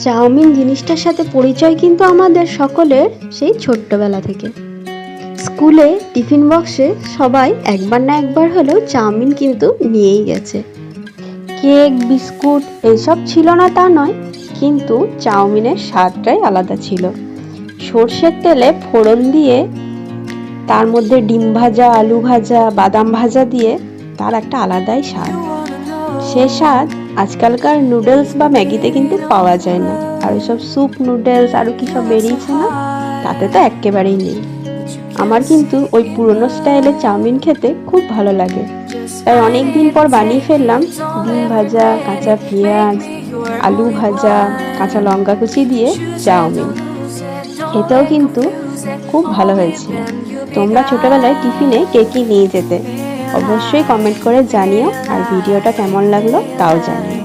Chowmein জিনিসটার সাথে পরিচয় কিন্তু আমাদের সকলের সেই ছোট্টবেলা থেকে। স্কুলে টিফিন বক্সে সবাই একবার না একবার হলেও চাউমিন কিন্তু নিয়েই গেছে। কেক, বিস্কুট এইসব ছিল না তা নয়, কিন্তু চাউমিনের স্বাদটাই আলাদা ছিল। সর্ষের তেলে ফোড়ন দিয়ে তার মধ্যে ডিম ভাজা, আলু ভাজা, বাদাম ভাজা দিয়ে তার একটা আলাদাই স্বাদ। সে স্বাদ আজকালকার নুডলস বা ম্যাগিতে কিন্তু পাওয়া যায় না। আর ওইসব স্যুপ নুডলস আরও কী সব বেরিয়েছে না, তাতে তো একেবারেই নেই। আমার কিন্তু ওই পুরনো স্টাইলে চাউমিন খেতে খুব ভালো লাগে, তাই অনেক দিন পর বানিয়ে ফেললাম ডিম ভাজা, কাঁচা পেঁয়াজ, আলু ভাজা, কাঁচা লঙ্কা কুচি দিয়ে চাউমিন। খেতেও কিন্তু খুব ভালো হয়েছিল। তোমরা ছোটবেলায় টিফিনে কে কী নিয়ে যেতে অবশ্যই কমেন্ট করে জানিও, আর ভিডিওটা কেমন লাগলো তাও জানিও।